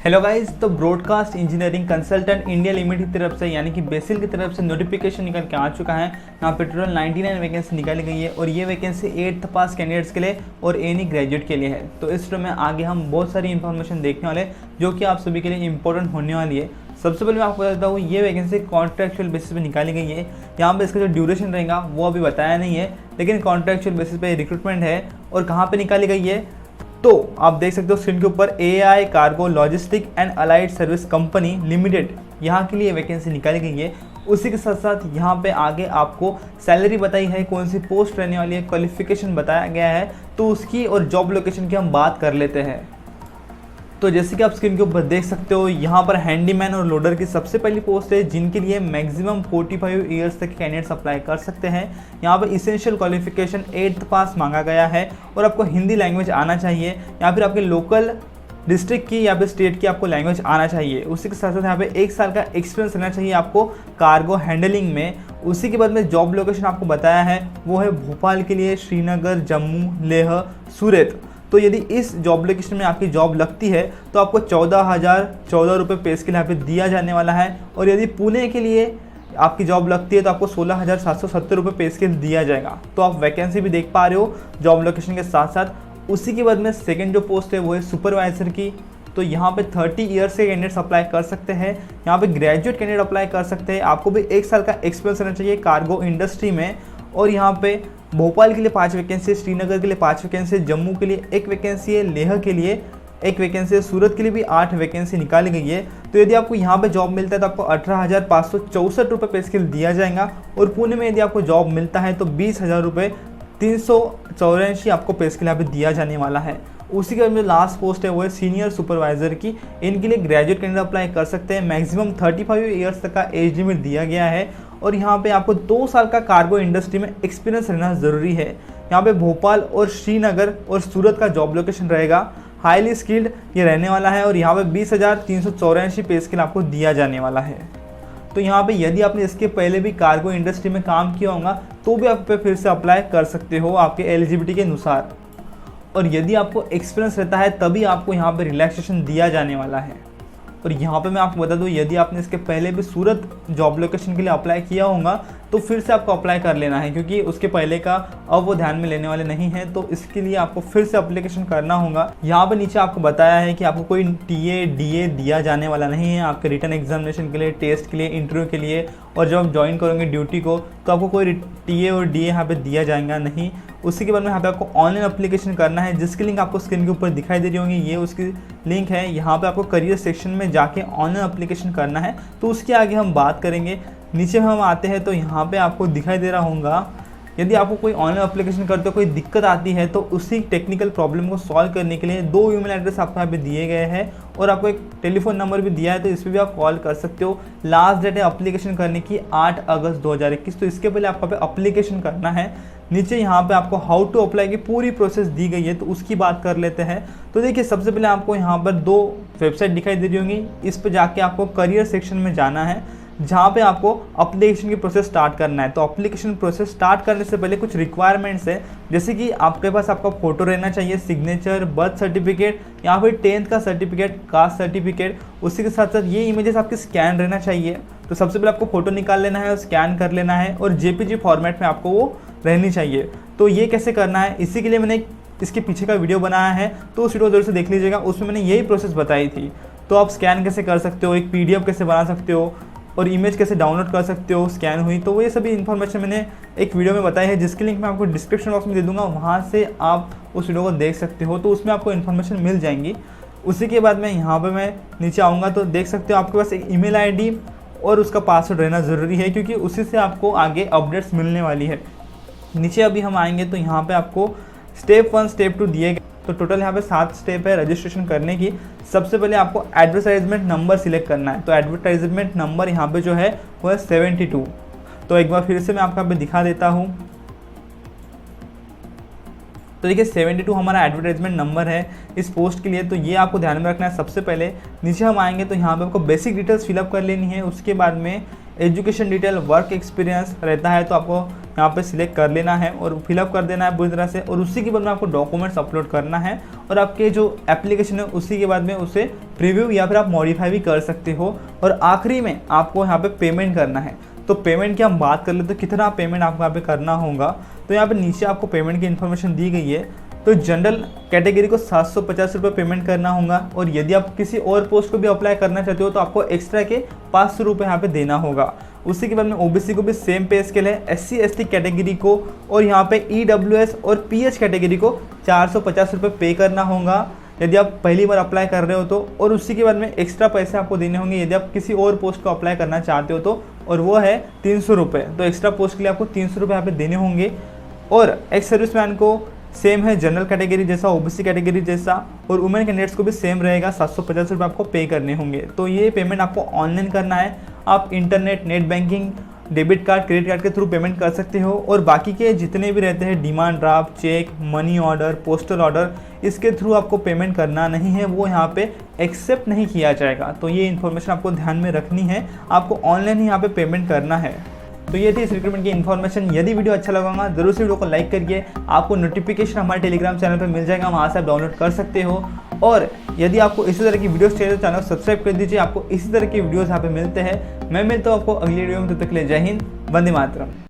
Hello guys, तो broadcast engineering consultant India limited की तरफ से यानी कि बेसिल की तरफ से नोटिफिकेशन निकल के आ चुका है। यहाँ पे टोटल 99 वैकेंसी निकाली गई है और ये वैकेंसी 8th पास कैंडिडेट्स के लिए और एनी ग्रेजुएट के लिए है। तो इस वीडियो में आगे हम बहुत सारी इंफॉर्मेशन देखने वाले जो कि आप सभी के लिए इंपॉर्टेंट होने वाली है। सबसे पहले मैं आपको बताता हूँ, ये वैकेंसी कॉन्ट्रैक्चुअल बेसिस पे निकाली गई है। यहाँ पे इसका जो ड्यूरेशन रहेगा वो अभी बताया नहीं है, लेकिन कॉन्ट्रैक्चुअल बेसिस पे रिक्रूटमेंट है। और कहाँ पे निकाली गई है तो आप देख सकते हो स्क्रीन के ऊपर, AI cargo logistic and allied service company limited, यहाँ के लिए वैकेंसी निकाली गई है। उसी के साथ साथ यहाँ पे आगे आपको सैलरी बताई है, कौन सी पोस्ट रहने वाली है, क्वालिफिकेशन बताया गया है, तो उसकी और जॉब लोकेशन की हम बात कर लेते हैं। तो जैसे कि आप स्क्रीन के ऊपर देख सकते हो, यहाँ पर हैंडीमैन और लोडर की सबसे पहली पोस्ट है, जिनके लिए मैक्सिमम 45 ईयर्स तक कैंडिडेट्स अप्लाई कर सकते हैं। यहाँ पर इसेंशियल क्वालिफिकेशन 8th पास मांगा गया है और आपको हिंदी लैंग्वेज आना चाहिए, या फिर आपके लोकल डिस्ट्रिक्ट की या फिर स्टेट की आपको लैंग्वेज आना चाहिए। उसी के साथ साथ यहाँ पे 1 साल का एक्सपीरियंस रहना चाहिए आपको कार्गो हैंडलिंग में। उसी के बाद में जॉब लोकेशन आपको बताया है वो है भोपाल के लिए, श्रीनगर, जम्मू, लेह, सूरत। तो यदि इस जॉब लोकेशन में आपकी जॉब लगती है तो आपको 14,014 रुपये पे स्केल यहाँ पे दिया जाने वाला है। और यदि पुणे के लिए आपकी जॉब लगती है तो आपको 16,770 रुपये पे स्केल दिया जाएगा। तो आप वैकेंसी भी देख पा रहे हो जॉब लोकेशन के साथ साथ। उसी के बाद में सेकंड जो पोस्ट है वो है सुपरवाइजर की। तो यहाँ पे 30 ईयर्स के कैंडिडेट्स अप्लाई कर सकते हैं। यहाँ पे ग्रेजुएट कैंडिडेट अप्लाई कर सकते हैं। आपको भी 1 साल का एक्सपीरियंस रहना चाहिए कार्गो इंडस्ट्री में। और यहाँ पे भोपाल के लिए 5 वैकेंसी है, श्रीनगर के लिए 5 वैकेंसी है, जम्मू के लिए 1 वैकेंसी है, लेह के लिए 1 वैकेंसी है, सूरत के लिए भी 8 वैकेंसी निकाली गई है। तो यदि आपको यहाँ पे जॉब मिलता है तो आपको 18,564 रुपये पे स्केल दिया जाएगा। और पुणे में यदि आपको जॉब मिलता है तो 20,000 रुपये 384 आपको पे स्केल यहाँ पे दिया जाने वाला है। उसी के बाद में लास्ट पोस्ट है वो है सीनियर सुपरवाइजर की। इनके लिए ग्रेजुएट कैंडिडेट अप्लाई कर सकते हैं। मैक्सिमम 35 ईयर्स तक का एज लिमिट दिया गया है। और यहाँ पे आपको 2 साल का कार्गो इंडस्ट्री में एक्सपीरियंस रहना ज़रूरी है। यहाँ पे भोपाल और श्रीनगर और सूरत का जॉब लोकेशन रहेगा। हाईली स्किल्ड ये रहने वाला है और यहाँ पे 20,384 पे स्केल आपको दिया जाने वाला है। तो यहाँ पे यदि आपने इसके पहले भी कार्गो इंडस्ट्री में काम किया होगा तो भी आप पे फिर से अप्लाई कर सकते हो आपके एलिजिबिलिटी के अनुसार। और यदि आपको एक्सपीरियंस रहता है तभी आपको यहाँ पे रिलैक्सेशन दिया जाने वाला है। और यहाँ पे मैं आपको बता दूँ, यदि आपने इसके पहले भी सूरत जॉब लोकेशन के लिए अप्लाई किया होगा तो फिर से आपको अप्लाई कर लेना है, क्योंकि उसके पहले का अब वो ध्यान में लेने वाले नहीं है। तो इसके लिए आपको फिर से अप्लीकेशन करना होगा। यहाँ पे नीचे आपको बताया है कि आपको कोई TA DA दिया जाने वाला नहीं है आपके रिटर्न एग्जामिनेशन के लिए, टेस्ट के लिए, इंटरव्यू के लिए। और जब आप ज्वाइन करोगे ड्यूटी को तो आपको कोई TA और DA यहाँ पे दिया जाएगा नहीं। उसी के बाद में यहाँ पे आपको ऑनलाइन अप्लीकेशन करना है, जिसकी लिंक आपको स्क्रीन के ऊपर दिखाई दे रही होंगी, ये उसकी लिंक है। यहाँ पे आपको करियर सेक्शन में जाके ऑनलाइन अप्लीकेशन करना है, तो उसके आगे हम बात करेंगे। नीचे हम आते हैं तो यहाँ पे आपको दिखाई दे रहा होगा, यदि आपको कोई ऑनलाइन एप्लीकेशन करते हो कोई दिक्कत आती है तो उसी टेक्निकल प्रॉब्लम को सॉल्व करने के लिए 2 ईमेल एड्रेस आपको यहाँ पे दिए गए हैं और आपको एक टेलीफोन नंबर भी दिया है, तो इस पर भी आप कॉल कर सकते हो। लास्ट डेट है एप्लीकेशन करने की 8 अगस्त 2021, तो इसके पहले आपको एप्लीकेशन करना है। नीचे यहाँ पे आपको हाउ टू अप्लाई की पूरी प्रोसेस दी गई है, तो उसकी बात कर लेते हैं। तो देखिए, सबसे पहले आपको यहाँ पर 2 वेबसाइट दिखाई दे रही होंगी। इस पर जाके आपको करियर सेक्शन में जाना है, जहाँ पे आपको एप्लीकेशन की प्रोसेस स्टार्ट करना है। तो एप्लीकेशन प्रोसेस स्टार्ट करने से पहले कुछ रिक्वायरमेंट्स है, जैसे कि आपके पास आपका फोटो रहना चाहिए, सिग्नेचर, बर्थ सर्टिफिकेट या फिर 10th का सर्टिफिकेट, कास्ट सर्टिफिकेट। उसी के साथ साथ ये इमेजेस आपकी स्कैन रहना चाहिए। तो सबसे पहले आपको फोटो निकाल लेना है और स्कैन कर लेना है, और JPG फॉर्मेट में आपको वो रहनी चाहिए। तो ये कैसे करना है, इसी के लिए मैंने इसके पीछे का वीडियो बनाया है, तो उस वीडियो को जरूर से देख लीजिएगा। उसमें मैंने यही प्रोसेस बताई थी। तो आप स्कैन कैसे कर सकते हो, एक PDF कैसे बना सकते हो, और इमेज कैसे डाउनलोड कर सकते हो स्कैन हुई, तो वो ये सभी इन्फॉर्मेशन मैंने एक वीडियो में बताई है, जिसकी लिंक मैं आपको डिस्क्रिप्शन बॉक्स में दे दूंगा। वहाँ से आप उस वीडियो को देख सकते हो, तो उसमें आपको इन्फॉर्मेशन मिल जाएंगी। उसी के बाद में यहाँ पे मैं नीचे आऊँगा तो देख सकते हो आपके पास एक ईमेल ID और उसका पासवर्ड रहना ज़रूरी है, क्योंकि उसी से आपको आगे अपडेट्स मिलने वाली है। नीचे अभी हम आएंगे तो यहाँ पे आपको स्टेप 1 स्टेप 2 दिए गए। तो टोटल यहाँ पे 7 स्टेप है रजिस्ट्रेशन करने की। सबसे पहले आपको एडवर्टाइजमेंट नंबर सिलेक्ट करना है। तो एडवर्टाइजमेंट नंबर यहाँ पे जो है वो है 72। तो एक बार फिर से मैं आपको यहाँ पे दिखा देता हूँ। तो देखिए 72 हमारा एडवर्टाइजमेंट नंबर है इस पोस्ट के लिए, तो ये आपको ध्यान में रखना है। सबसे पहले नीचे हम आएंगे तो यहाँ पे आपको बेसिक डिटेल्स फिलअप कर लेनी है। उसके बाद में एजुकेशन डिटेल, वर्क एक्सपीरियंस रहता है तो आपको यहाँ पे सिलेक्ट कर लेना है और फिलअप कर देना है पूरी तरह से, और उसी के बाद में आपको डॉक्यूमेंट्स अपलोड करना है और आपके जो एप्लीकेशन है उसी के बाद में उसे प्रीव्यू या फिर आप मॉडिफाई भी कर सकते हो। और आखिरी में आपको यहाँ पे पेमेंट करना है। तो पेमेंट की हम बात कर ले तो कितना पेमेंट आपको यहाँ पे करना होगा, तो यहाँ पे नीचे आपको पेमेंट की इन्फॉर्मेशन दी गई है। तो जनरल कैटेगरी को 750 रुपये पेमेंट करना होगा, और यदि आप किसी और पोस्ट को भी अप्लाई करना चाहते हो तो आपको एक्स्ट्रा के 500 रुपये यहाँ पे देना होगा। उसी के बाद में ओबीसी को भी सेम पे स्केल है, SC/ST कैटेगरी को और यहाँ पे EWS और PH कैटेगरी को 450 रुपये पे करना होगा यदि आप पहली बार अप्लाई कर रहे हो तो। और उसी के बाद में एक्स्ट्रा पैसे आपको देने होंगे यदि आप किसी और पोस्ट को अप्लाई करना चाहते हो तो, और वो है 300 रुपये। तो एक्स्ट्रा पोस्ट के लिए आपको 300 रुपये यहाँ पे देने होंगे। और एक्स सर्विसमैन को सेम है जनरल कैटेगरी जैसा, ओबीसी कैटेगरी जैसा, और वुमेन कैंडिडेट्स को भी सेम रहेगा, 750 रुपये आपको पे करने होंगे। तो ये पेमेंट आपको ऑनलाइन करना है। आप internet, net banking, debit card, credit card के थ्रू पेमेंट कर सकते हो। और बाकी के जितने भी रहते हैं demand draft, cheque, money order, postal order, इसके थ्रू आपको पेमेंट करना नहीं है, वो यहाँ पे एक्सेप्ट नहीं किया जाएगा। तो ये इन्फॉर्मेशन आपको ध्यान में रखनी है, आपको ऑनलाइन ही यहाँ पे पेमेंट करना है। तो ये थी इस रिक्रूटमेंट की इन्फॉर्मेशन। यदि वीडियो अच्छा लगा होगा जरूर से वीडियो को लाइक करिए। आपको नोटिफिकेशन हमारे टेलीग्राम चैनल पर मिल जाएगा, वहाँ से आप डाउनलोड कर सकते हो। और यदि आपको इसी तरह की वीडियोस चाहिए तो चैनल को सब्सक्राइब कर दीजिए, आपको इसी तरह की वीडियोस यहाँ पे मिलते हैं। मैं मिलता हूँ आपको अगली वीडियो में, तब तक के लिए जय हिंद, वंदे मातरम।